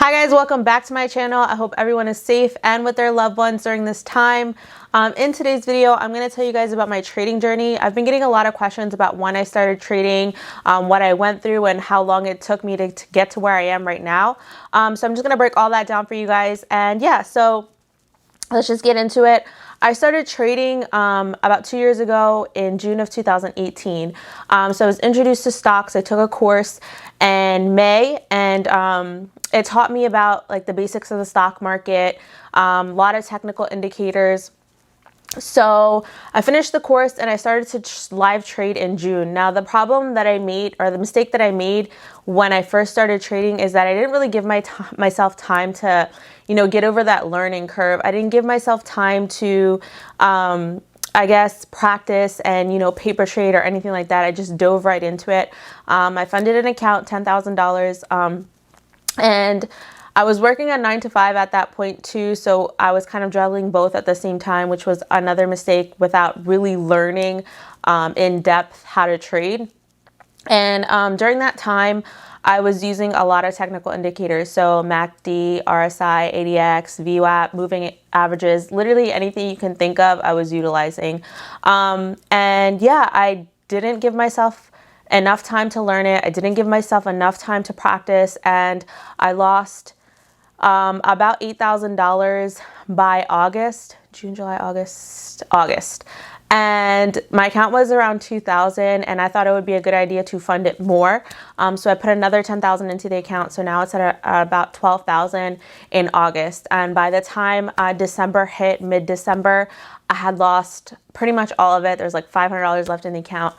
Hi guys, welcome back to my channel. I hope everyone is safe and with their loved ones during this time. In today's video, I'm going to tell you guys about my trading journey. I've been getting a lot of questions about when I started trading, what I went through, and how long it took me to get to where I am right now. So I'm just going to break all that down for you guys. And yeah, so let's just get into it. I started trading about 2 years ago in June of 2018. So I was introduced to stocks. I took a course in May, and it taught me about like the basics of the stock market, a lot of technical indicators. So I finished the course and I started to live trade in June. Now the problem that I made, or the mistake that I made when I first started trading, is that I didn't really give myself time to, get over that learning curve. I didn't give myself time to, I guess, practice and, paper trade or anything like that. I just dove right into it. I funded an account, $10,000, and I was working a 9 to 5 at that point too, so I was kind of juggling both at the same time, which was another mistake without really learning in depth how to trade. And during that time, I was using a lot of technical indicators, so MACD, RSI, ADX, VWAP, moving averages, literally anything you can think of, I was utilizing. And yeah, I didn't give myself enough time to learn it. I didn't give myself enough time to practice, and I lost about $8,000 by August, June, July, August. And my account was around 2,000, and I thought it would be a good idea to fund it more. So I put another 10,000 into the account. So now it's at about 12,000 in August. And by the time December hit, mid-December, I had lost pretty much all of it. There's like $500 left in the account.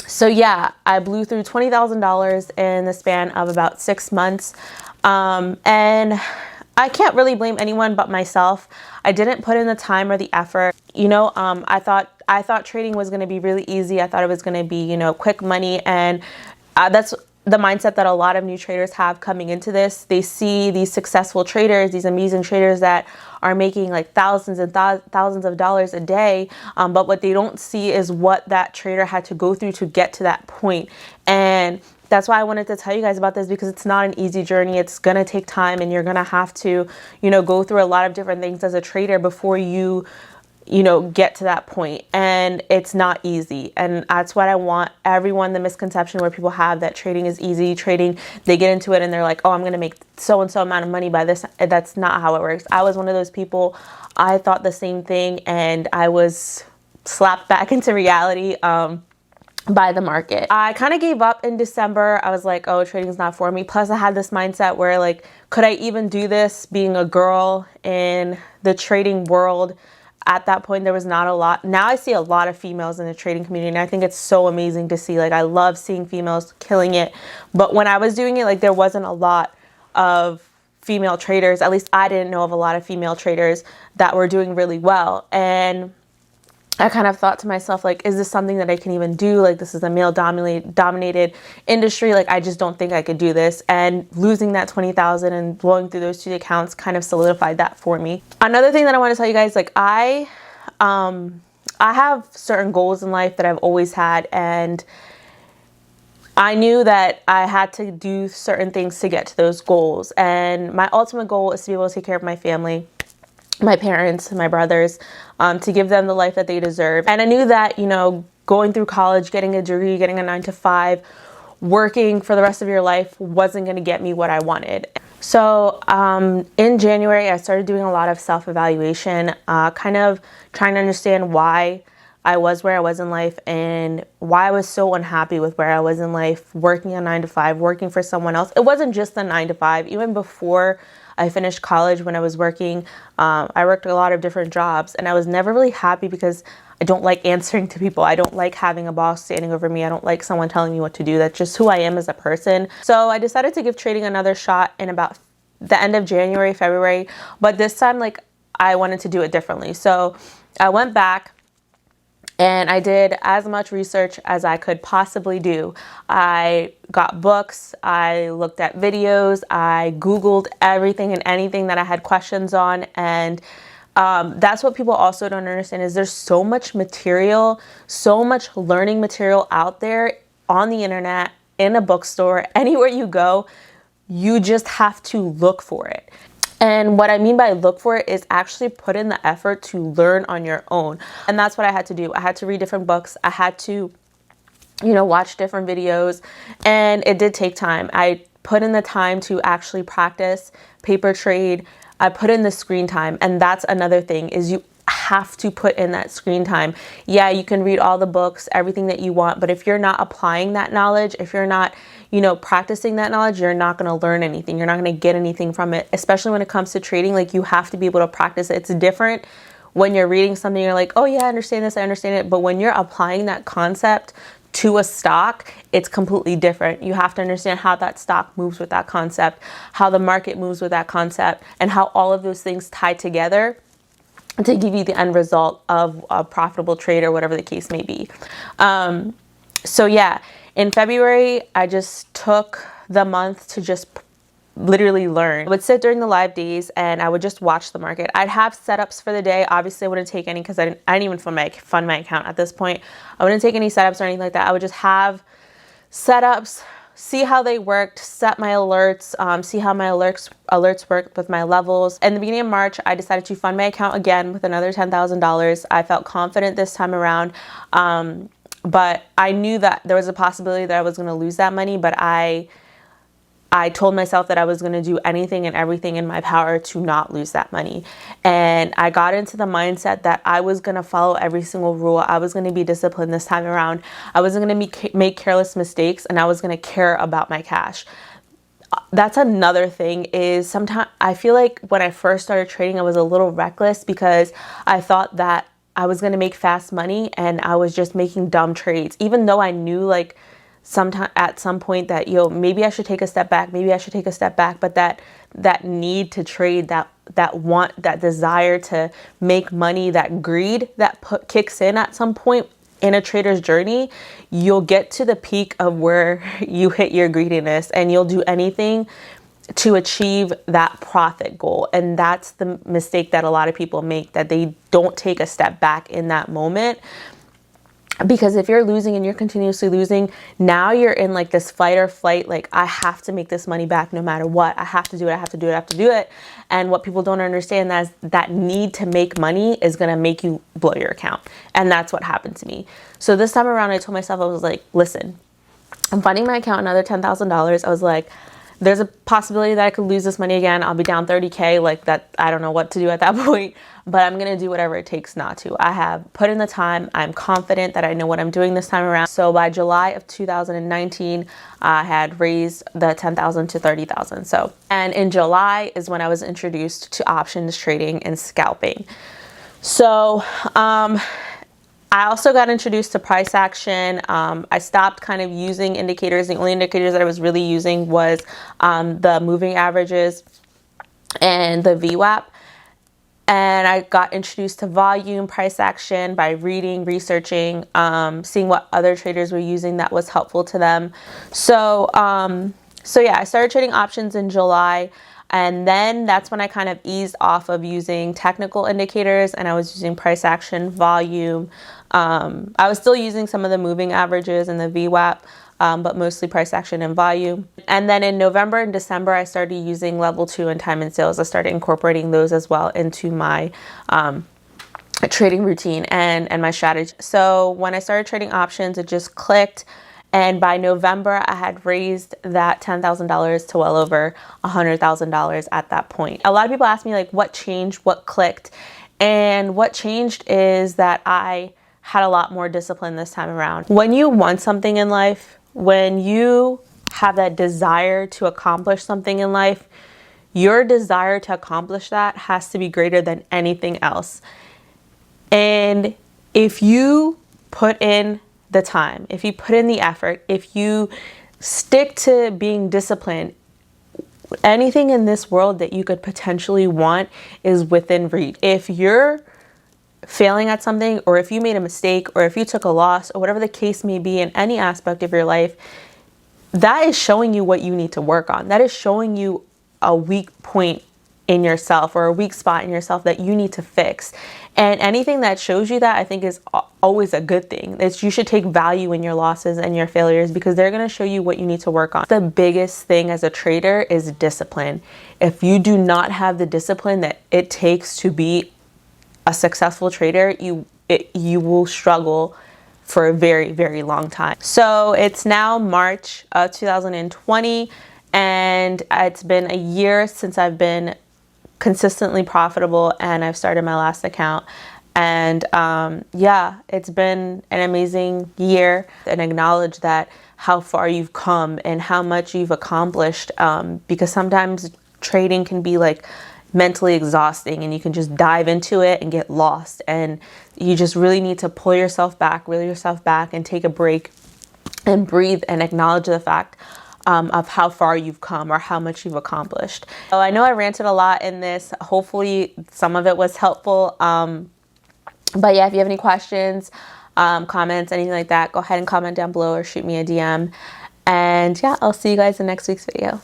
So yeah, I blew through $20,000 in the span of about 6 months. And I can't really blame anyone but myself. I didn't put in the time or the effort. I thought trading was going to be really easy. I thought it was going to be, quick money. And that's the mindset that a lot of new traders have coming into this. They see these successful traders, these amazing traders that are making like thousands and thousands of dollars a day. But what they don't see is what that trader had to go through to get to that point. And that's why I wanted to tell you guys about this, because it's not an easy journey. It's going to take time, and you're going to have to, go through a lot of different things as a trader before you get to that point. And it's not easy. And that's what I want everyone, the misconception where people have that trading is easy. Trading, they get into it and they're like, oh, I'm going to make so-and-so amount of money by this. That's not how it works. I was one of those people. I thought the same thing, and I was slapped back into reality, by the market. I kind of gave up in December. I was like, oh, trading's not for me. Plus I had this mindset where like, could I even do this being a girl in the trading world? At that point, there was not a lot. Now I see a lot of females in the trading community, and I think it's so amazing to see. Like, I love seeing females killing it. But when I was doing it, like, there wasn't a lot of female traders. At least I didn't know of a lot of female traders that were doing really well. And I kind of thought to myself, like, is this something that I can even do? Like, this is a male dominated industry. Like, I just don't think I could do this. And losing that 20,000 and blowing through those 2 accounts kind of solidified that for me. Another thing that I want to tell you guys, like, I have certain goals in life that I've always had, and I knew that I had to do certain things to get to those goals. And my ultimate goal is to be able to take care of my family, my parents, my brothers, to give them the life that they deserve. And I knew that, going through college, getting a degree, getting a 9 to 5, working for the rest of your life wasn't going to get me what I wanted. So in January, I started doing a lot of self-evaluation, kind of trying to understand why I was where I was in life and why I was so unhappy with where I was in life, working a 9 to 5, working for someone else. It wasn't just the 9 to 5. Even before I finished college, when I was working, I worked a lot of different jobs, and I was never really happy because I don't like answering to people. I don't like having a boss standing over me. I don't like someone telling me what to do. That's just who I am as a person. So I decided to give trading another shot in about the end of January, February, but this time, like, I wanted to do it differently. So I went back and I did as much research as I could possibly do. I got books, I looked at videos, I Googled everything and anything that I had questions on. And that's what people also don't understand, is there's so much material, so much learning material out there on the internet, in a bookstore, anywhere you go. You just have to look for it. And what I mean by look for it is actually put in the effort to learn on your own. And that's what I had to do. I had to read different books. I had to, watch different videos, and it did take time. I put in the time to actually practice paper trade. I put in the screen time, and that's another thing, is you have to put in that screen time. Yeah, you can read all the books, everything that you want, but if you're not applying that knowledge, if you're not, practicing that knowledge, you're not going to learn anything. You're not going to get anything from it, especially when it comes to trading. Like, you have to be able to practice it. It's different when you're reading something, you're like, oh yeah, I understand this, I understand it. But when you're applying that concept to a stock, it's completely different. You have to understand how that stock moves with that concept, how the market moves with that concept, and how all of those things tie together to give you the end result of a profitable trade or whatever the case may be. So yeah, in February, I just took the month to just literally learn. I would sit during the live days and I would just watch the market. I'd have setups for the day. Obviously I wouldn't take any because I didn't even fund my account at this point. I wouldn't take any setups or anything like that. I would just have setups, see how they worked, set my alerts, see how my alerts worked with my levels. In the beginning of March, I decided to fund my account again with another $10,000. I felt confident this time around, but I knew that there was a possibility that I was going to lose that money, but I told myself that I was going to do anything and everything in my power to not lose that money. And I got into the mindset that I was going to follow every single rule. I was going to be disciplined this time around. I wasn't going to make careless mistakes, and I was going to care about my cash. That's another thing, is sometimes I feel like when I first started trading, I was a little reckless because I thought that I was going to make fast money and I was just making dumb trades, even though I knew at some point that, maybe I should take a step back, but that need to trade, that want, that desire to make money, that greed that kicks in at some point in a trader's journey, you'll get to the peak of where you hit your greediness and you'll do anything to achieve that profit goal. And that's the mistake that a lot of people make, that they don't take a step back in that moment. Because if you're losing and you're continuously losing, now you're in this fight or flight, I have to make this money back no matter what. I have to do it. And what people don't understand is that need to make money is going to make you blow your account. And that's what happened to me. So this time around, I told myself, I was like, listen, I'm funding my account another $10,000. I was like, there's a possibility that I could lose this money again. I'll be down 30K, that. I don't know what to do at that point, but I'm going to do whatever it takes not to. I have put in the time. I'm confident that I know what I'm doing this time around. So by July of 2019, I had raised the 10,000 to 30,000. And in July is when I was introduced to options trading and scalping. So, I also got introduced to price action. I stopped kind of using indicators. The only indicators that I was really using was the moving averages and the VWAP. And I got introduced to volume price action by reading, researching, seeing what other traders were using that was helpful to them. So yeah, I started trading options in July. And then that's when I kind of eased off of using technical indicators, and I was using price action, volume. I was still using some of the moving averages and the VWAP, but mostly price action and volume. And then in November and December, I started using level 2 and time and sales. I started incorporating those as well into my trading routine and my strategy. So when I started trading options, it just clicked. And by November, I had raised that $10,000 to well over $100,000 at that point. A lot of people ask me what changed, what clicked? And what changed is that I had a lot more discipline this time around. When you want something in life, when you have that desire to accomplish something in life, your desire to accomplish that has to be greater than anything else. And if you put in the time, if you put in the effort, if you stick to being disciplined, anything in this world that you could potentially want is within reach. If you're failing at something, or if you made a mistake, or if you took a loss, or whatever the case may be in any aspect of your life, that is showing you what you need to work on. That is showing you a weak point in yourself or a weak spot in yourself that you need to fix. And anything that shows you that, I think, is always a good thing. You should take value in your losses and your failures because they're going to show you what you need to work on. The biggest thing as a trader is discipline. If you do not have the discipline that it takes to be a successful trader, you will struggle for a very, very long time. So it's now March of 2020, and it's been a year since I've been consistently profitable and I've started my last account. And yeah, it's been an amazing year, and acknowledge that how far you've come and how much you've accomplished, because sometimes trading can be like mentally exhausting and you can just dive into it and get lost, and you just really need to pull yourself back, reel yourself back, and take a break and breathe and acknowledge the fact of how far you've come or how much you've accomplished. So I know I ranted a lot in this. Hopefully some of it was helpful. But yeah, if you have any questions, comments, anything like that, go ahead and comment down below or shoot me a DM. And yeah, I'll see you guys in next week's video.